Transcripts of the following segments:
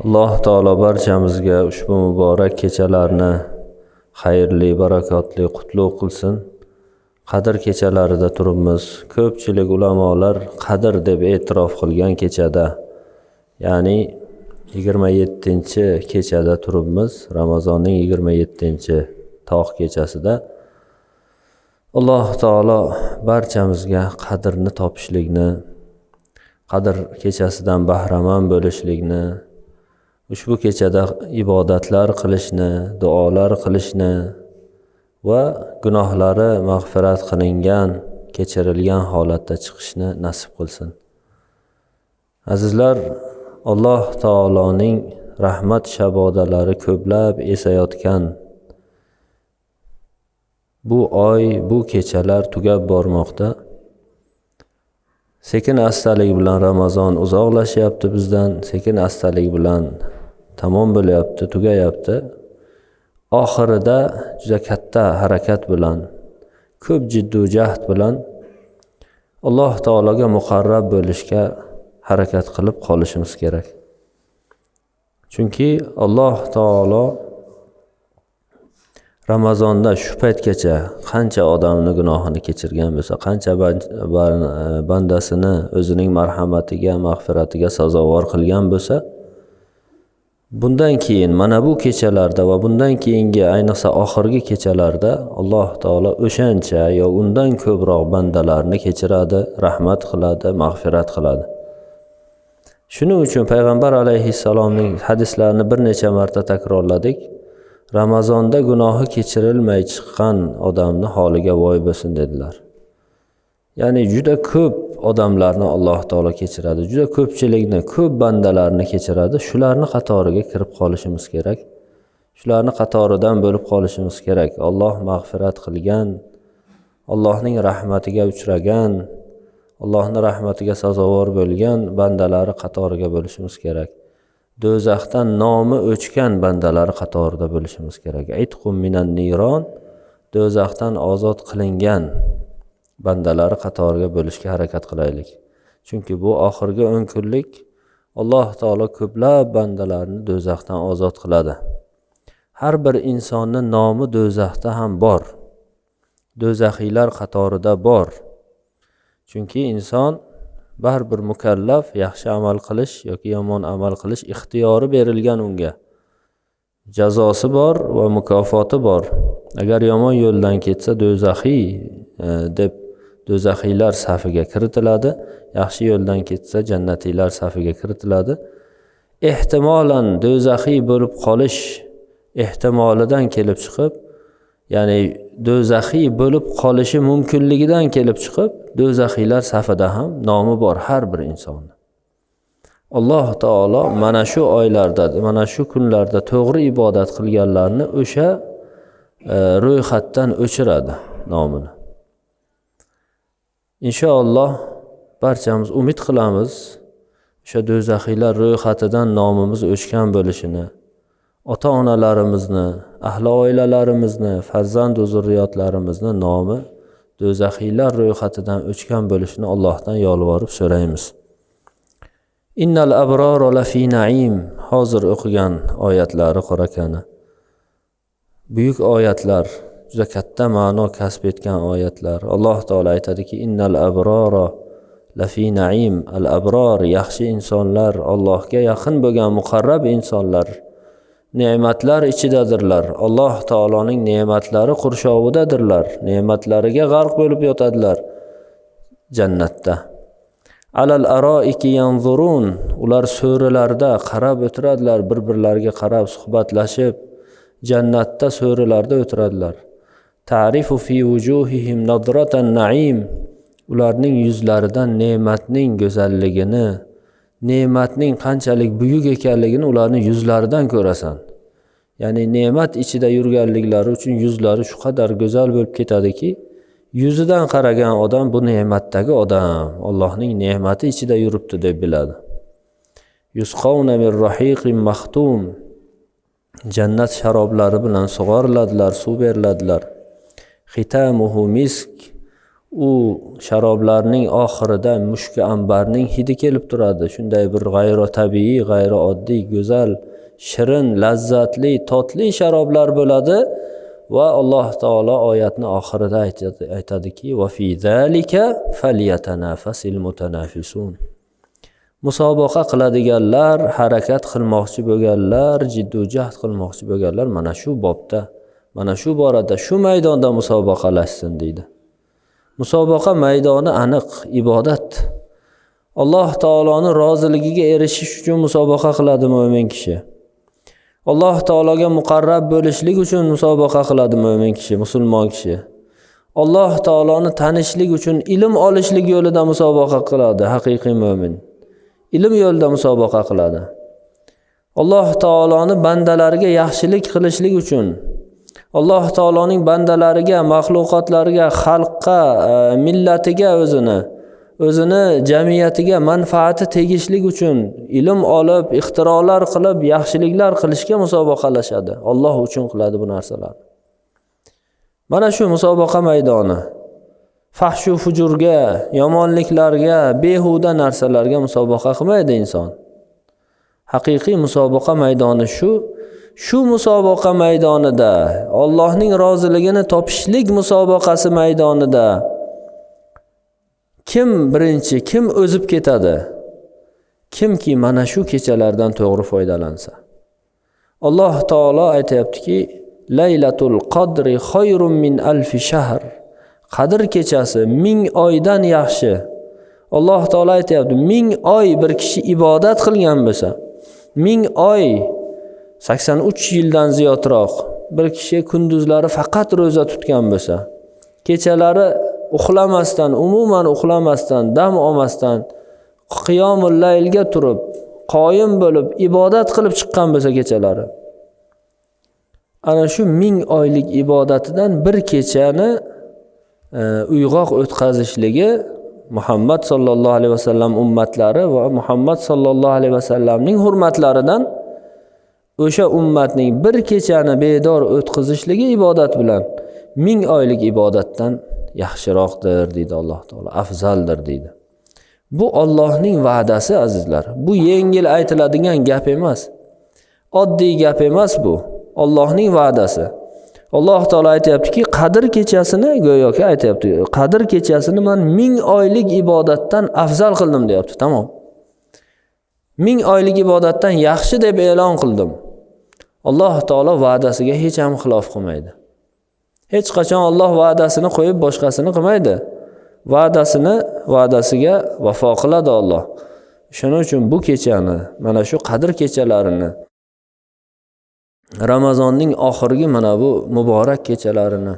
Alloh taolo barchamizga ushbu muborak kechalarni xayrli, barakotli, qutlug' qilsin. Qadr kechalarida turibmiz. Ko'pchilik ulamolar qadr deb e'tirof qilgan kechada, ya'ni 27-kechada turibmiz. Ramazonning 27-tog' kechasida Alloh taolo barchamizga qadrni topishlikni, qadr kechasidan bahramand bo'lishlikni, ushbu kechada ibodatlar qilishni, duolar qilishni va gunohlari mag'firat qilingan, kechirilgan holatda chiqishni nasib qilsin. Azizlar, Alloh taoloning rahmat shabodalari ko'plab esayotgan bu oy, bu kechalar tugab bormoqda. Sekin astalik bilan Ramazon uzoqlashyapti bizdan, sekin astalik bilan tamom bo'lyapti, tugayapti. Oxirida juda katta harakat bilan, ko'p jiddiy jahd bilan Alloh taologa muqarrab bo'lishga harakat qilib qolishimiz kerak. Chunki Alloh taolo Ramazonda shu paytgacha qancha odamni gunohini kechirgan bo'lsa, qancha bandasini o'zining marhamatiga, mag'firatiga sazovor qilgan bo'lsa, bundan keyin mana bu kechalarda va bundan keyingi ayniqsa oxirgi kechalarda Alloh taolo o'shancha yo undan ko'proq bandalarni kechiradi, rahmat qiladi, mag'firat qiladi. Shuning uchun payg'ambar alayhissalomning hadislarini bir necha marta takrorladik. Ramazonda gunohi kechirilmay chiqqan odamni holiga voy bo'lsin dedilar. Ya'ni juda ko'p odamlarni Alloh taolo kechiradi, juda ko'pchilikni, ko'p bandalarni kechiradi. Shularni qatoriga kirib qolishimiz kerak. Shularni qatoridan bo'lib qolishimiz kerak. Alloh mag'firat qilgan, Allohning rahmatiga uchragan, Allohning rahmatiga sazovor bo'lgan bandalari qatoriga bo'lishimiz kerak. Do'zaxdan nomi o'chgan bandalari qatorida bo'lishimiz kerak. Itqum minan niron, do'zaxdan ozod qilingan bandalari qatoriga bo'lishga harakat qilaylik. Chunki bu oxirgi 10 kunlik Alloh taolo ko'plab bandalarni do'zaxdan ozod qiladi. Har bir insonning nomi do'zaxda ham bor. Do'zaxiylar qatorida bor. Chunki inson baribir mukallaf, yaxshi amal qilish yoki yomon amal qilish ixtiyori berilgan unga. Jazosi bor va mukofoti bor. Agar yomon yo'ldan ketsa do'zaxiy deb do'zaxiylar safiga kiritiladi, yaxshi yo'ldan ketsa jannatiylar safiga kiritiladi. Ehtimolan do'zaxiy bo'lib qolish ehtimolidan kelib chiqib, ya'ni do'zaxiy bo'lib qolishi mumkinligidan kelib chiqib, do'zaxiylar safida ham nomi bor har bir insonni. Alloh taolo mana shu oylarda, mana shu kunlarda to'g'ri ibodat qilganlarni o'sha ro'yxatdan o'chiradi nomini. Inshaalloh barchamiz umid qilamiz, o'sha do'zaxiylar ro'yxatidan nomimiz o'chgan bo'lishini, ota-onalarimizni, ahli oilalarimizni, farzand va zurriyotlarimizni nomi do'zaxiylar ro'yxatidan o'chgan bo'lishini Allohdan yolvorib so'raymiz. Innal abrara lafi na'im, hozir o'qigan oyatlari qorakani. Buyuk oyatlar, juda katta ma'no kasb etgan oyatlar. Alloh taolo aytadiki, innal abrara lafi na'im, al-abrar yaxshi insonlar, Allohga yaqin bo'lgan muqarrab insonlar ne'matlar ichidadirlar. Alloh taoloning ne'matlari qurshovidadirlar. Ne'matlariga g'arq bo'lib yotadilar jannatda. Alal aroiki yanzurun, ular so'rilarda qarab o'tiradilar, bir-birlariga qarab suhbatlashib, jannatda so'rilarda o'tiradilar. Ta'rifu fi wujuhihim nadratan na'im, ularning yuzlaridan ne'matning go'zalligini, ne'matning qanchalik buyuk ekanligini ularning yuzlaridan ko'rasan. Ya'ni ne'mat ichida yurganliklari uchun yuzlari shu qadar go'zal bo'lib ketadiki, yuzidan qaragan odam bu ne'matdagi odam, Allohning ne'mati ichida yuribdi deb biladi. Yusqawna min rahiqin maxtum, jannat sharoblari bilan sug'oriladilar, suv beriladilar. Xitamuhu misk, u sharoblarning oxirida mushki ambarning hidi kelib turadi. Shunday bir g'ayrotabiiy, g'ayrioddiy, go'zal, shirin, lazzatli, totli sharoblar bo'ladi va Alloh taolo oyatning oxirida aytadiki: "Va fi zalika falyatanafasil mutanafisun." Musobaqa qiladiganlar, harakat qilmoqchi bo'lganlar, jiddiy jahd qilmoqchi bo'lganlar mana shu bobda, mana shu borada, shu maydonda musobaqalashsin deydi. Musobaqa maydoni aniq, ibodat. Alloh taoloning roziligiga erishish uchun musobaqa qiladi mo'min kishi. Alloh taologa muqarrab bo'lishlik uchun musobaqa qiladi mo'min kishi, musulmon kishi. Alloh taoloni tanishlik uchun ilm olishlik yo'lida musobaqa qiladi haqiqiy mo'min. Ilm yo'lida musobaqa qiladi. Alloh taoloni bandalariga yaxshilik qilishlik uchun, Alloh taoloning bandalariga, maxluqotlariga, xalqqa, millatiga o'zini jamiyatiga manfaati tegishlik uchun ilm olib, ixtirolar qilib, yaxshiliklar qilishga musobaqalashadi. Alloh uchun qiladi bu narsalarni. Mana shu musobaqa maydoni. Fahshu fujurga, yomonliklarga, behuda narsalarga musobaqa qilmaydi inson. Haqiqiy musobaqa maydoni shu musobaqa maydonida, Allohning roziligini topishlik musobaqasi maydonida kim birinchi, kim o'zib ketadi? Kimki mana shu kechalardan to'g'ri foydalansa. Alloh taolo aytayaptiki: "Laylatul qadri khayrun min alfi shahr." Qadr kechasi 1000 oydan yaxshi. Alloh taolo aytayapti, 1000 oy bir kishi ibodat qilgan bo'lsa, 1000 oy 83 yildan ziyodroq bir kishi kunduzlari faqat roza tutgan bo'lsa, kechalari uxlamasdan, umuman uxlamasdan, dam olmasdan qiyomul laylga turib, qoyim bo'lib ibodat qilib chiqqan bo'lsa kechalari, ana shu 1000 oylik ibodatidan bir kechani uyg'oq o'tkazishligi Muhammad sallallohu alayhi vasallam ummatlari va Muhammad sallallohu alayhi vasallamning hurmatlaridan o'sha ummatning bir kechani bedor o'tkazishligi ibodat bilan 1000 oylik ibodatdan yaxshiroqdir deydi Alloh taolo, afzaldir deydi. Bu Allohning va'dasi azizlar. Bu yengil aytiladigan gap emas. Oddiy gap emas bu. Allohning va'dasi. Alloh taolo aytayaptiki, Qadr kechasini go'yoki aytayapti. Qadr kechasini men 1000 oylik ibodatdan afzal qildim deyapti. Tamom. 1000 oylik ibodatdan yaxshi deb e'lon qildim. Alloh taolo va'dasiga hech ham xilof qilmaydi. Hech qachon Alloh va'dasini qo'yib boshqasini qilmaydi. Va'dasiga vafo qiladi Alloh. Shuning uchun bu kechani, mana shu Qadr kechalarini, Ramazonning oxirgi mana bu muborak kechalarini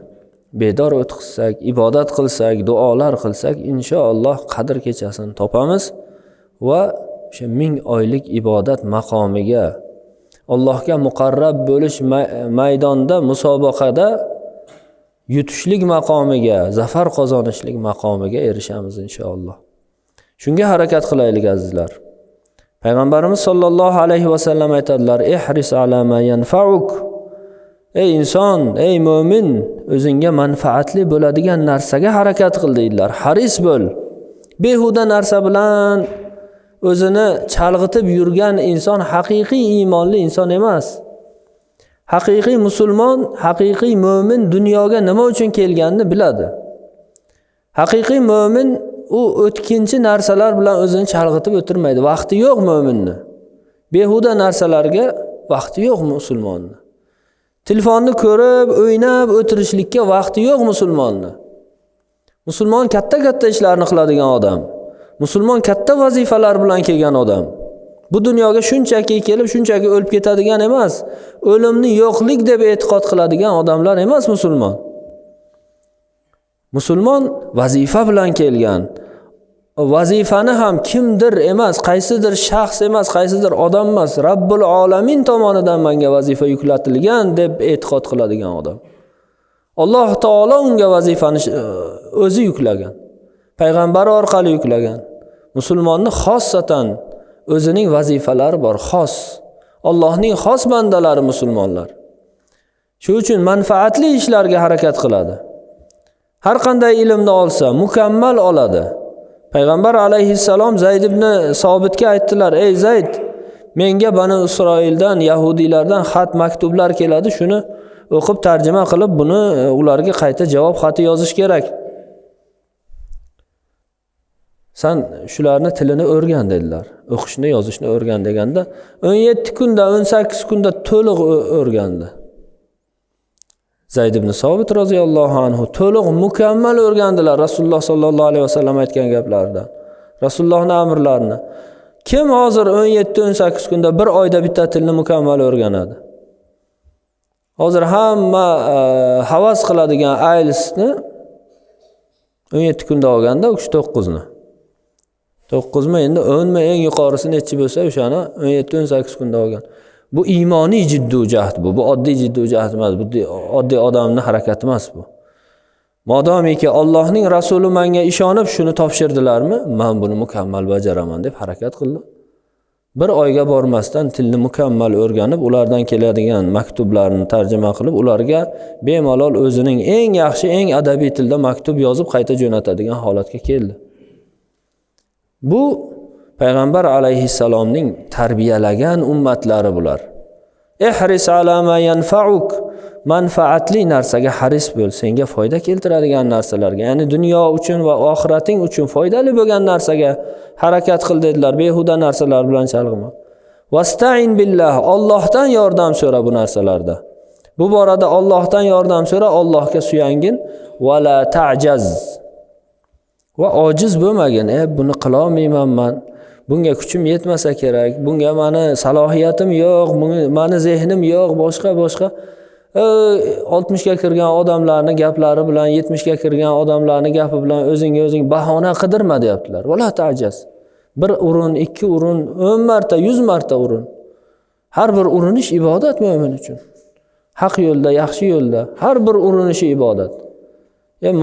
bedor o'tkazsak, ibodat qilsak, duolar qilsak, inshaalloh Qadr kechasini topamiz va o'sha 1000 oylik ibodat maqomiga, Allohga muqarrab bo'lish maydonda, musobaqada yutishlik maqomiga, zafar qozonishlik maqomiga erishamiz inshaalloh. Shunga harakat qilaylik azizlar. Payg'ambarimiz sollallohu alayhi vasallam aytadilar: "Ihris ala ma yanfa'uk." Ey inson, ey mu'min, o'zingga manfaatli bo'ladigan narsaga harakat qil deydilar. Haris bo'l. Behuda narsa bilan o'zini chalg'itib yurgan inson haqiqiy iymonli inson emas. Haqiqiy musulmon, haqiqiy mu'min dunyoga nima uchun kelganini biladi. Haqiqiy mu'min u o'tkinchi narsalar bilan o'zini chalg'itib o'tirmaydi. Vaqti yo'q mu'minni. Behuda narsalarga vaqti yo'q musulmonni. Telefonni ko'rib, o'ynab o'tirishlikka vaqti yo'q musulmonni. Musulmon katta-katta ishlarni qiladigan odam. Musulmon katta vazifalar bilan kelgan odam. Bu dunyoga shunchaki kelib, shunchaki o'lib ketadigan emas. O'limni yo'qlik deb e'tiqod qiladigan odamlar emas musulmon. Musulmon vazifa bilan kelgan. Vazifani ham kimdir emas, qaysidir shaxs emas, qaysidir odam emas, Rabbul Alamin tomonidan menga vazifa yuklatilgan deb e'tiqod qiladigan odam. Alloh taolo unga vazifani o'zi yuklagan. Payg'ambar orqali yuklagan. Musulmonni xossatan o'zining vazifalari bor, xos. Allohning xos bandalari musulmonlar. Shuning uchun manfaatli ishlarga harakat qiladi. har qanday ilmni olsa mukammal oladi. Payg'ambar alayhissalom Zayd ibn Sobitga aytdilar: "Ey Zayd, menga Bani Isroildan, Yahudiylardan xat, maktublar keladi. Shuni o'qib tarjima qilib, buni ularga qayta javob xati yozish kerak. Sen shularni tilini o'rgan" dedilar. O'qishni, yozishni o'rgan deganda 17 kunda, 18 kunda to'liq o'rgandi. Zayd ibn Sobit roziyallohu anhu to'liq mukammal o'rgandilar Rasululloh sollallohu alayhi vasallam aytgan gaplardan, Rasulullohning amrlarini. Kim hozir 17-18 kunda, bir oyda bitta tilni mukammal o'rganadi? Hozir hamma havas qiladigan IELTS'ni 17 kunda olganda, u kishi 9 ni. 9 mi, endi 10 mi, eng yuqorisi nechi bo'lsa, o'shani 17-18 kunda olgan. Bu iymoniy jiddiy jahd bu. Bu oddiy jiddiy jahd emas, bu oddiy odamning harakati emas bu. Modomiki Allohning rasuli menga ishonib shuni topshirdilarmi, men buni mukammal bajaraman deb harakat qildi. Bir oyga bormasdan tilni mukammal o'rganib, ulardan keladigan maktublarni tarjima qilib, ularga bemalol o'zining eng yaxshi, eng adabiy tilda maktub yozib qayta jo'natadigan holatga keldi. Bu Payg'ambar alayhissalomning tarbiyalagan ummatlari bular. Ihris ala ma yanfa'uk, manfaatli narsaga haris bo'l, senga foyda keltiradigan narsalarga, ya'ni dunyo uchun va oxirating uchun foydali bo'lgan narsaga harakat qil dedilar, behuda narsalar bilan chalg'ima. Vasta'in billah, Allohdan yordam so'ra bu narsalarda. Bu borada Allohdan yordam so'ra, Allohga suyangin, va la ta'jaz. Va ojiz bo'lmagin, buni qila olmayman men. Bunga kuchim yetmasa kerak, bunga meni salohiyatim yo'q, meni zehnim yo'q, boshqa 60 ga kirgan odamlarning gaplari bilan, 70 ga kirgan odamlarning gapi bilan o'zingga o'zing bahona qidirma deyaptilar. Wala ta'jaz. Bir urin, 2 urin, 10 marta, 100 marta urin. Har bir urinish ibodat mo'min uchun. Haq yo'lda, yaxshi yo'lda, har bir urinishi ibodat.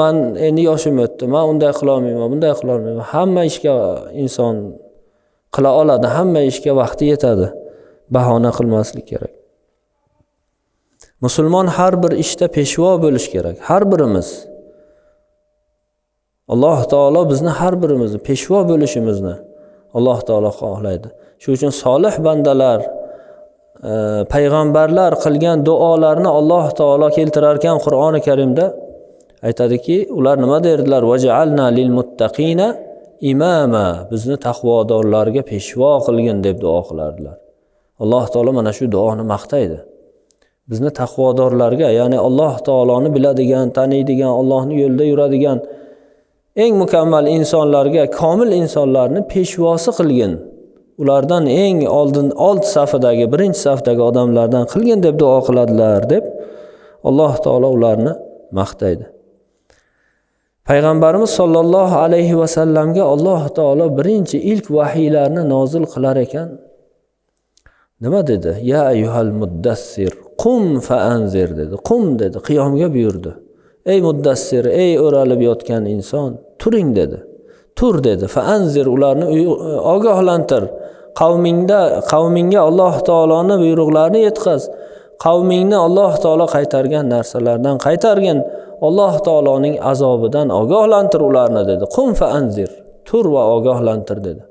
Men endi yoshim o'tdi, men unday qila olmayman, bunday qila olmayman. Hamma ishga inson qila oladi, hamma ishga vaqti yetadi. Bahona qilmaslik kerak. Musulmon har bir ishda peshvo bo'lish kerak. Har birimiz. Alloh taolo bizni har birimizni peshvo bo'lishimizni Alloh taolo xohlaydi. Shuning uchun solih bandalar, payg'ambarlar qilgan duolarni Alloh taolo keltirar ekan Qur'oni Karimda. Aytadiki, ular nima derdilar? Vaj'alna lil muttaqina imama, bizni taqvodorlarga peshvo qilgin deb duo qilardilar. Alloh taolo mana shu duoni maqtaydi. Bizni taqvodorlarga, ya'ni Alloh taoloni biladigan, taniydigan, Allohning yo'lida yuradigan eng mukammal insonlarga, komil insonlarni peshvosi qilgin. Ulardan eng old safidagi, birinchi safdagi odamlardan qilgin deb duo qiladilar deb Alloh taolo ularni maqtaydi. Payg'ambarimiz sollallohu alayhi va sallamga Alloh taolo birinchi ilk vahiylarni nozil qilar ekan. Nima dedi? Ya ayyuhal muddassir, qum fa anzir dedi. Qum dedi, qiyomga buyurdi. Ey muddassir, ey o'ralib yotgan inson, turing dedi. Tur dedi. Fa anzir, ularni ogohlantir. Qavmingga Alloh taoloning buyruqlarini yetkaz. Qavmingni Alloh taolo qaytargan narsalardan qaytargin. Alloh taoloning azobidan ogohlantir ularni dedi. Qum fa anzir, tur va ogohlantir dedi.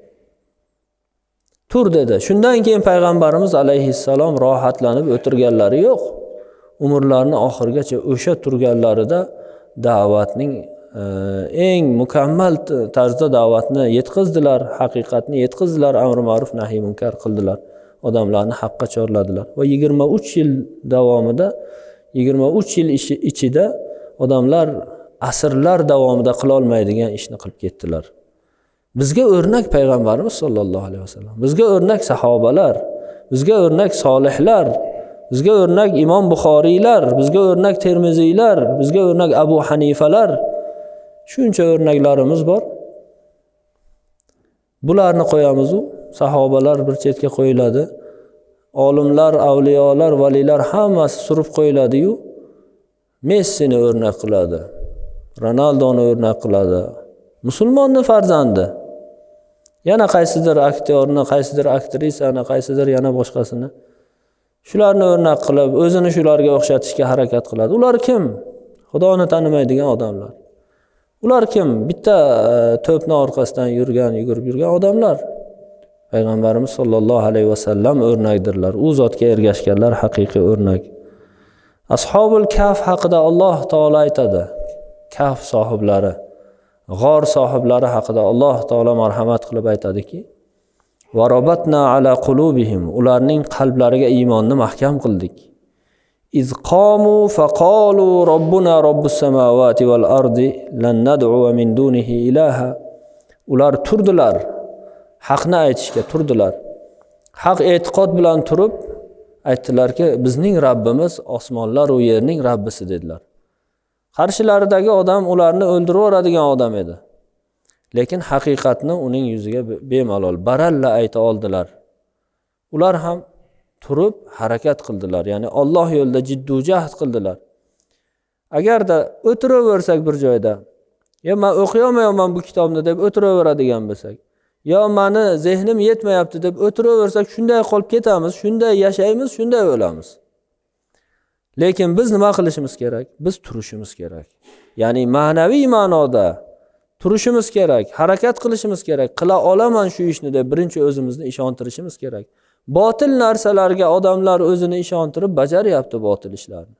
Tur dedi. Shundan keyin payg'ambarimiz alayhissalom rohatlanib o'tirganlari yo'q. Umrlarini oxirgacha o'sha turganlarida da'vatning eng mukammal tarzda da'vatni yetkazdilar, haqiqatni yetkazdilar, amr ma'ruf nahiy munkar qildilar. Odamlarni haqqa chorladilar va 23 yil davomida, 23 yil ichida odamlar asrlar davomida qila olmaydigan ishni qilib ketdilar. Bizga o'rnak payg'ambarimiz sollallohu alayhi vasallam, bizga o'rnak sahobalar, bizga o'rnak solihlar, bizga o'rnak Imom Buxoriylar, bizga o'rnak Termiziylar, bizga o'rnak Abu Hanifalar. Shuncha o'rnaklarimiz bor. Bularni qo'yamiz, sahobalar bir chetga qo'yiladi. Olimlar, avliyolar, valilar hammasi surib qo'yiladi-yu, Messini o'rnak qiladi, Ronaldoni o'rnak qiladi, musulmonning farzandi. Yana qaysidir aktyorni, qaysidir aktrisani, qaysidir yana boshqasini shularni o'rnak qilib, o'zini shularga o'xshatishga harakat qiladi. Ular kim? Xudoni tanimaydigan odamlar. Ular kim? Bitta to'pni orqasidan yugurib yurgan odamlar. Payg'ambarimiz sollallohu alayhi vasallam o'rnakdirlar. U zotga ergashganlar haqiqiy o'rnak. Ashobul Kahf haqida Alloh taolo aytadi. Kahf sohiblari, g'or sohiblari haqida Alloh taolo marhamat qilib aytadiki: "Va robatna ala qulubihim", ularning qalblariga iymonni mahkam qildik. "Iz qamu faqalu robbuna robbus samawati val ardi lan nad'u min dunihi ilaha." Ular turdilar, haqni aytishga turdilar. Haq e'tiqod bilan turib aytdilarki, bizning Rabbimiz osmonlar va yerning Rabbisi dedilar. Qarshilaridagi odam ularni o'ldirib yuboradigan odam edi. Lekin haqiqatni uning yuziga bemalol baralla ayta oldilar. Ular ham turib harakat qildilar, ya'ni Alloh yo'lida jiddiy jahd qildilar. Agarda o'tiraversak bir joyda, "Ya men o'qiy olmayman bu kitobni" deb o'tiraveradigan bo'lsak, yo meni zehnim yetmayapti deb o'tiraversak, shunday qolib ketamiz, shunday yashaymiz, shunday o'lamiz. Lekin biz nima qilishimiz kerak? Biz turishimiz kerak. Ya'ni ma'naviy ma'noda turishimiz kerak, harakat qilishimiz kerak. Qila olaman shu ishni deb birinchi o'zimizni ishontirishimiz kerak. Botil narsalarga odamlar o'zini ishontirib bajaryapti botil ishlarni.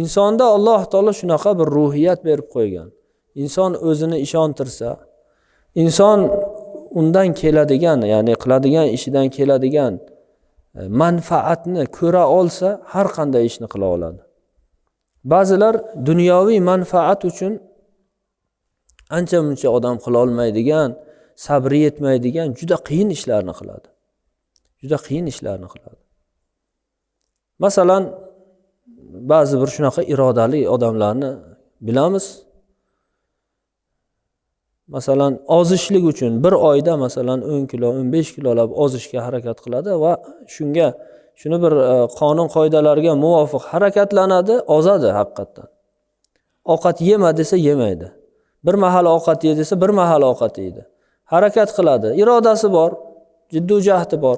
Insonda Alloh taolo shunaqa bir ruhiyat berib qo'ygan. Inson o'zini ishontirsa, inson undan keladigan, ya'ni qiladigan ishidan keladigan manfaatni ko'ra olsa, har qanday ishni qila oladi. Ba'zilar dunyoviy manfaat uchun ancha-muncha odam qila olmaydigan, sabri yetmaydigan juda qiyin ishlarni qiladi. Juda qiyin ishlarni qiladi. Masalan, ba'zi bir shunaqa irodali odamlarni bilamiz. Masalan, ozishlik uchun bir oyda masalan 10 kilo, 15 kilolab ozishga harakat qiladi va shuni bir qonun qoidalarga muvofiq harakatlanadi, ozadi haqiqatan. Ovqat yema desa yemaydi. Bir mahal ovqat ye desa bir mahal ovqat yeydi. Harakat qiladi, irodasi bor, jiddiy jahdi bor.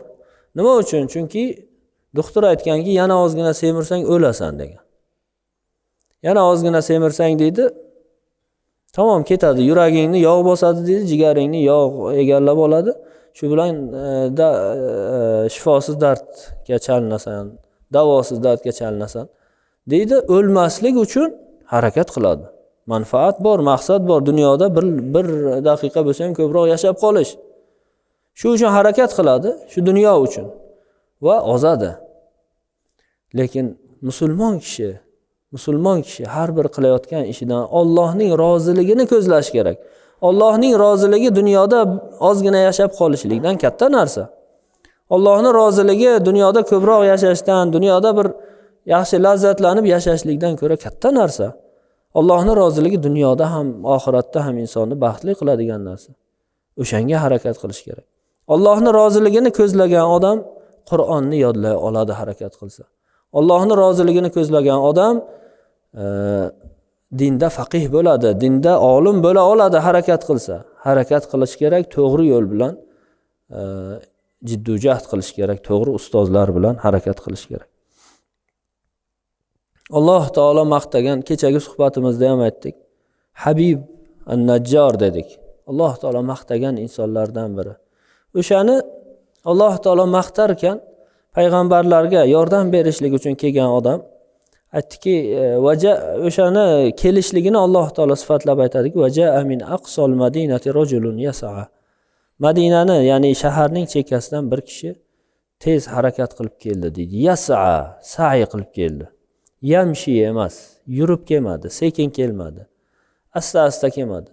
Nima uchun? Chunki doktor aytganki, yana ozgina semirsang o'lasan degan. Yana ozgina semirsang deydi, tamom ketadi, yuragingni yog' bosadi deydi, jigaringni yog' egallab oladi. Shu bilan shifosiz dardga chalinasan, davosiz dardga chalinasan deydi. O'lmaslik uchun harakat qiladi. Manfaat bor, maqsad bor. Dunyoda bir daqiqa bo'lsa ham ko'proq yashab qolish. Shu uchun harakat qiladi, shu dunyo uchun va ozadi. Lekin musulmon kishi har bir qilayotgan ishidan Allohning roziligini ko'zlash kerak. Allohning roziligi dunyoda ozgina yashab qolishlikdan katta narsa. Allohning roziligi dunyoda ko'proq yashashdan, dunyoda bir yaxshi lazzatlanib yashashlikdan ko'ra katta narsa. Allohning roziligi dunyoda ham, oxiratda ham insonni baxtli qiladigan narsa. O'shanga harakat qilish kerak. Allohning roziligini ko'zlagan odam Qur'onni yodlay oladi harakat qilsa. Allohning roziligini ko'zlagan odam dinda faqih bo'ladi, dinda olim bo'la oladi harakat qilsa. Harakat qilish kerak, to'g'ri yo'l bilan jiddiy jahd qilish kerak, to'g'ri ustozlar bilan harakat qilish kerak. Alloh taolo maqtagan, kechagi suhbatimizda ham aytdik. Habib an-Najjar dedik. Alloh taolo maqtagan insonlardan biri. O'shani Alloh taolo maqtar ekan, payg'ambarlarga yordam berishlik uchun kelgan odam aytdiki, o'shani kelishligini Alloh taolo sifatlab aytadiki, "Vaja'a min aqsal madinati rajulun yas'a." Madinani, ya'ni shaharning chekkasidan bir kishi tez harakat qilib keldi deydi. Yas'a, sa'i qilib keldi. Yamshi emas, yurib kelmadi, sekin kelmadi. Asta-asta kelmadi.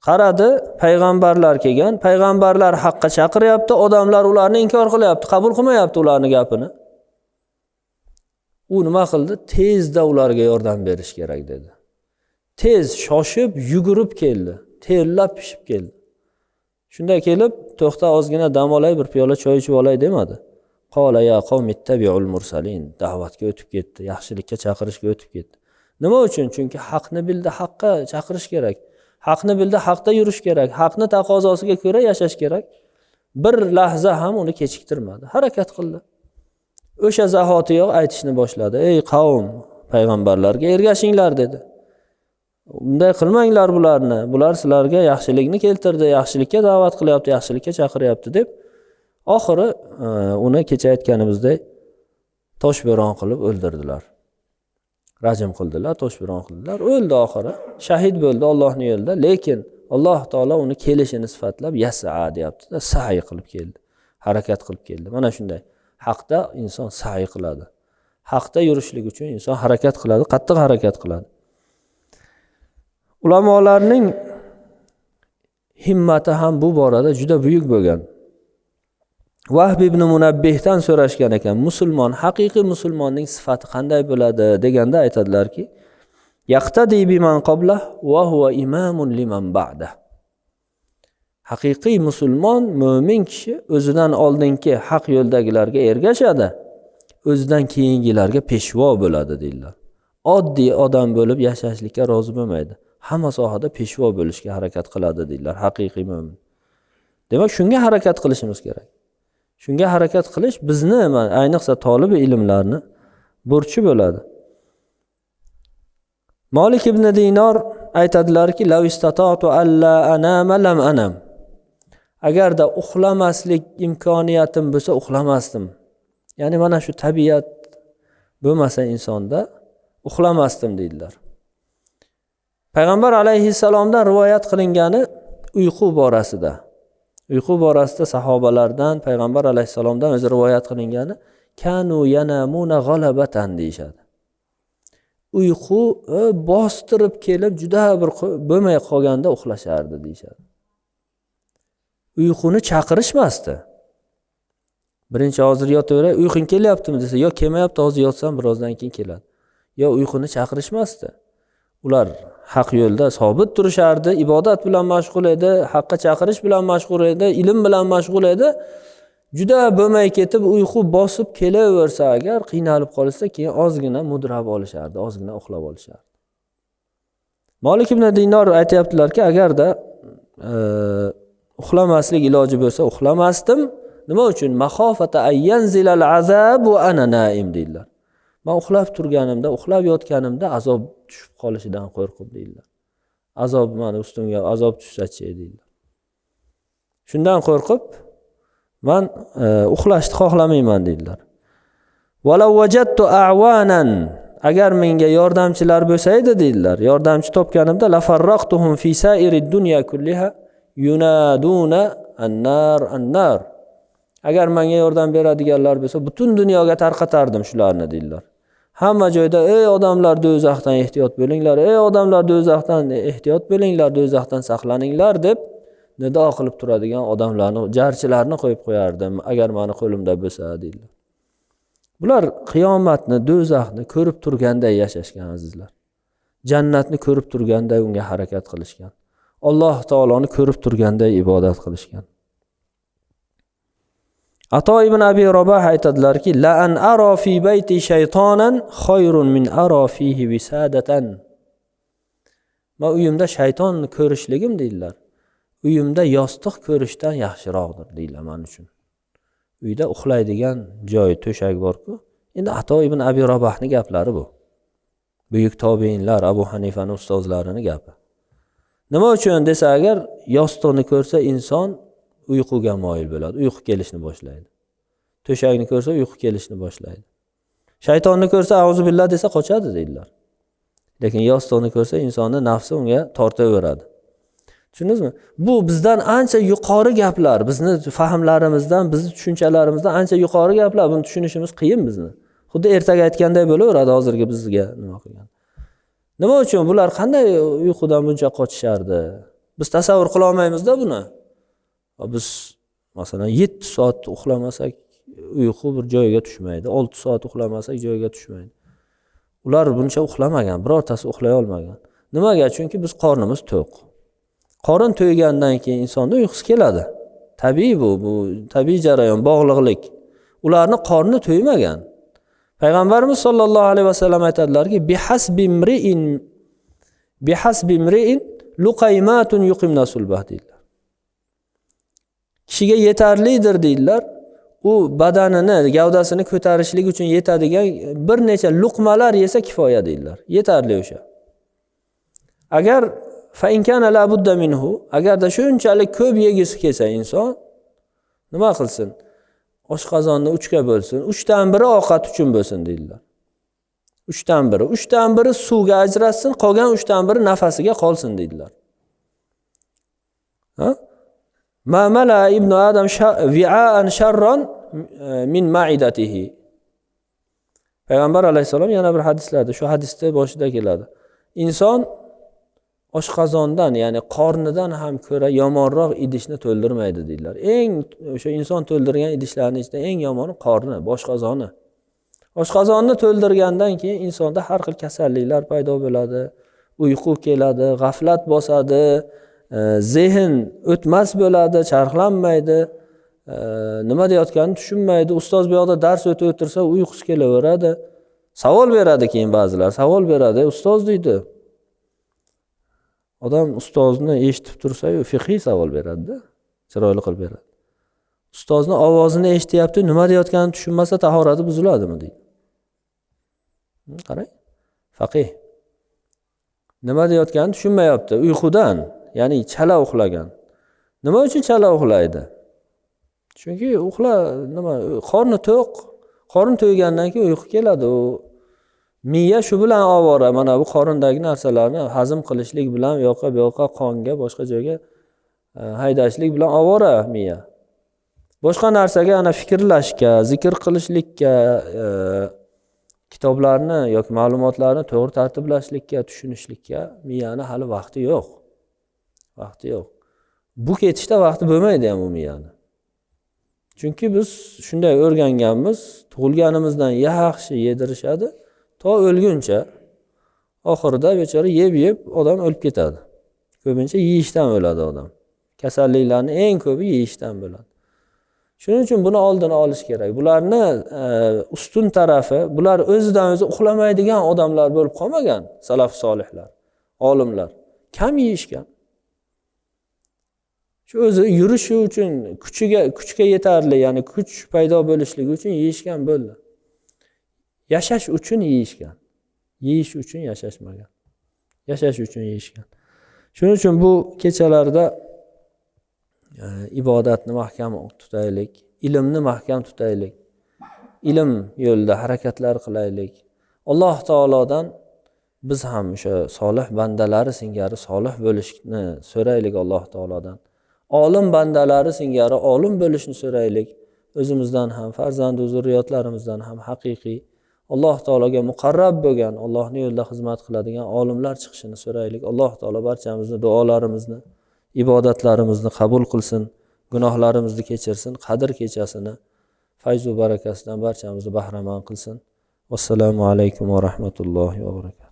Qaradi, payg'ambarlar kelgan, payg'ambarlar haqqa chaqiryapti, odamlar ularni inkor qilyapti, qabul qilmayapti ularning gapini. U nima qildi? Tezda ularga yordam berish kerak dedi. Tez shoshib, yugurib keldi, terlab pishib keldi. Shunday kelib, to'xta ozgina dam olay, bir piyola choy ichib olay demadi. Qala ya qavm ittabi'ul mursalin, da'vatga o'tib ketdi, yaxshilikka chaqirishga o'tib ketdi. Nima uchun? Chunki haqni bildi, haqqa chaqirish kerak. Haqni bildi, haqda yurish kerak. Haqni taqozosiga ko'ra yashash kerak. Bir lahza ham uni kechiktirmadi. Harakat qildi. O'sha zahotiyoq aytishni boshladi. Ey qavm, payg'ambarlarga ergashinglar dedi. Bunday qilmanglar bularni. Bular sizlarga yaxshilikni keltirdi, yaxshilikka da'vat qilyapti, yaxshilikka chaqiryapti deb oxiri uni kecha aytganimizdek toshbo'ron qilib o'ldirdilar. Rajm qildilar, toshbo'ron qildilar, o'ldi oxiri. Shahid bo'ldi Allohning yo'lida, lekin Alloh taolo uni kelishini sifatlab yas'a deyapti-da, sa'i qilib keldi. Harakat qilib keldi. Mana shunday. Haqda inson sa'i qiladi. Haqda yurishlik uchun inson harakat qiladi, qattiq harakat qiladi. Ulamolarning himmati ham bu borada juda buyuk bo'lgan. Vahb ibn Munabbihdan so'rashgan ekan, musulmon, haqiqiy musulmonning sifati qanday bo'ladi deganda aytadilarki, yaqtadi biman qablah va huwa imamun liman ba'da. Haqiqiy musulmon, mo'min kishi o'zidan oldingi haq yo'ldagilarga ergashadi, o'zidan keyingilarga peshvo bo'ladi deydilar. Oddiy odam bo'lib yashashlikka rozi bo'lmaydi. Hamma sohada peshvo bo'lishga harakat qiladi deydilar haqiqiy mo'min. Demak, shunga harakat qilishimiz kerak. Shunga harakat qilish bizni, ayniqsa tolibi ilmlarni burchi bo'ladi. Malik ibn Dinor aytadilarki, "Law istata'tu alla anama lam anam." Agarda uxlamaslik imkoniyatim bo'lsa, uxlamasdim. Ya'ni mana shu tabiat bo'lmasa insonda uxlamasdim deydilar. Payg'ambar alayhissalomdan rivoyat qilingani uyqu borasida. Uyqu borasida sahobalardan, Payg'ambar alayhissalomdan o'zi rivoyat qilingani kanu yanamuna g'alabatan deyshadi. Uyqu bostirib kelib juda bir bo'lmay qolganda uxlashardi deyshadi. Uyquni chaqirishmasdi. Birinchi hozir yotaveray, uyqung kelyaptimi desa, yo kelmayapti, hozir yotsam birozdan keyin keladi. Yo uyquni chaqirishmasdi. Ular haq yo'lda sobit turishardi, ibodat bilan mashg'ul edi, haqqa chaqirish bilan mashg'ul edi, ilm bilan mashg'ul edi. Juda bo'lmay ketib uyqu bosib kelaversa agar qiynalib qolsa, keyin ozgina mudrab olishardi, ozgina uxlab olishardi. Malik ibn Dinor aytayaptilarki, agarda uxlamaslik iloji bo'lsa uxlamasdim. Nima uchun? Mahofata ayyanzilal azab va ana naim deydilar. Men uxlab turganimda, uxlab yotganimda azob tushib qolishidan qo'rqib deydilar. Azob meni ustimga azob tushsa-chi deydilar. Shundan qo'rqib men uxlashni xohlamayman deydilar. Walaw wajadtu a'wanan, agar menga yordamchilar bo'lsa edi deydilar, yordamchi topganimda la farraqtuhum fi sa'irid dunya kulliha yunaduna an-nar an-nar. Agar menga yordam beradiganlar bo'lsa, butun dunyoga tarqatardim shularni deydilar. Hamma joyda ey odamlar do'zaxdan ehtiyot bo'linglar, ey odamlar do'zaxdan ehtiyot bo'linglar, do'zaxdan saqlaninglar deb nido qilib turadigan odamlarni, jarchilarni qo'yib qo'yardim agar meni qo'limda bo'lsa deydilar. Bular qiyomatni, do'zaxni ko'rib turganday yashashgan azizlar. Jannatni ko'rib turganday unga harakat qilishgan. Alloh taoloni ko'rib turganday ibodat qilishgan. Ato ibn Abi Robah aytadilarki, la an ara fi bayti shaytonan khayrun min ara fihi wisadatan. Men uyimda shaytonni ko'rishligim deydilar. Uyimda yostiq ko'rishdan yaxshiroqdir deydilar men uchun. Uyda uxlaydigan joy, to'shak bor-ku. Endi Ato ibn Abi Robahning gaplari bu. Buyuk tobiinlar, Abu Hanifaning ustozlarining gapi. Nima uchun desa, agar yostiqni ko'rsa inson uyquga moyil bo'ladi, uyqu kelishni boshlaydi. To'shakni ko'rsa uyqu kelishni boshlaydi. Shaytonni ko'rsa auzubillah desa qochadi deydilar. Lekin yostiqni ko'rsa insonning nafsi unga tortaveradi. Tushundingizmi? Bu bizdan ancha yuqori gaplar, bizni fahmlarimizdan, bizni tushunchalarimizdan ancha yuqori gaplar. Buni tushunishimiz qiyin bizni. Xuddi ertaga aytganday bo'laveradi hozirgi bizga nima qilgan. Nima uchun bular qanday uyqudan buncha qochishardi? Biz tasavvur qila olmaymiz-da buni. Biz masalan 7 soat uxlamasak uyqu bir joyiga tushmaydi. 6 soat uxlamasak joyiga tushmaydi. Ular buncha uxlamagan, birortasi uxlay olmagan. Nimaga? Chunki biz qornimiz to'q. Qorin to'ygandan keyin insonda uyqusi keladi. Tabiiy bu tabiiy jarayon, bog'liqlik. Ularning qorni to'ymagan. Payg'ambarimiz sollallohu alayhi vasallam aytadilarki, bihasbi imri'in luqaymatun yuqimna sulbah deydilar. Kishiga yetarlidir deydilar. U badanini, gavdasini ko'tarishlik uchun yetadigan bir necha luqmalar yesa kifoya deydilar. Yetarli o'sha. agar fa in kana la budda minhu, agarda shunchalik ko'p yegisi kelsa inson nima qilsin? Oshqozonni 3ga bo'lsin. 3dan biri ovqat uchun bo'lsin deydilar. 3dan biri. 3dan biri suvga ajratsin, qolgan 3dan biri nafasiga qolsin deydilar. Ha? Ma mala ibn Adam vi'an sharran min ma'idatihi. Payg'ambar alayhisalom yana bir hadislarda, shu hadisda boshida keladi. Inson oshqozondan, ya'ni qornidan ham ko'ra yomonroq idishni to'ldirmaydi deydilar. Eng o'sha inson to'ldirgan idishlarning ichida eng yomoni qorni, boshqozoni. Oshqozonni to'ldirgandan keyin insonda har xil kasalliklar paydo bo'ladi, uyqu keladi, g'aflat bosadi, zehn o'tmas bo'ladi, charxlanmaydi, nima deyotganini tushunmaydi. Ustoz bu yoqda dars o'tib o'tirsa uyqusi kelaveradi. Savol beradi keyin ba'zilar, savol beradi, ustoz deydi. Odam ustozni eshitib tursa-yu fiqhiy savol beradi-da, chiroyli qilib beradi. Ustozni ovozini eshityapti, nima deyotganini tushunmasa tahorati buziladimi deydi. Qarang. Faqih. Nima deyotganini tushunmayapti, uyqudan, ya'ni chala uxlagan. Nima uchun chala uxlaydi? Chunki qorni to'q, qorin to'ygandan keyin uyqu keladi. Miya shu bilan ovora, mana bu qorindagi narsalarni hazm qilishlik bilan yoqqa bu yoqqa qonga, boshqa joyga haydashlik bilan ovora miya. Boshqa narsaga ana fikrlashga, zikr qilishlikka, kitoblarni yoki ma'lumotlarni to'g'ri tartiblashlikka, tushunishlikka miyani hali vaqti yo'q. Vaqti yo'q. Bu ketishda vaqti bo'lmaydi ham bu miyani. Chunki biz shunday o'rganganmiz, tug'ilganimizdan yaxshi yedirishadi, to o'lguncha. Oxirida bechora yeb odam o'lib ketadi. Ko'pincha yeyishdan o'ladi odam. Kasalliklarning eng ko'pi yeyishdan bo'ladi. Shuning uchun buni oldini olish kerak. Bularni ustun tarafi, bular o'zidan o'zi uxlamaydigan odamlar bo'lib qolmagan, salaf solihlar, olimlar. Kam yeyishgan. Shu o'zi yurishi uchun, kuchga yetarli, ya'ni kuch paydo bo'lishligi uchun yeyishgan bo'ldi. Yashash uchun yeyishgan. Yeyish uchun yashashmagan. Yashash uchun yeyishgan. Shuning uchun bu kechalarda ibodatni mahkam tutaylik, ilmni mahkam tutaylik. Ilm yo'lida harakatlar qilaylik. Alloh taolodan biz ham o'sha solih bandalari singari solih bo'lishni so'raylik Alloh taolodan. Olim bandalari singari olim bo'lishni so'raylik. O'zimizdan ham, farzand va zurriyotlarimizdan ham haqiqiy Alloh taologa muqarrab bo'lgan, Allohning yo'lida xizmat qiladigan olimlar chiqishini so'raylik. Alloh taolo barchamizni duolarimizni, ibodatlarimizni qabul qilsin, gunohlarimizni kechirsin, qadr kechasini fayz va barakasidan barchamizni bahramand qilsin. Assalomu alaykum va rahmatullohi va barakatuh.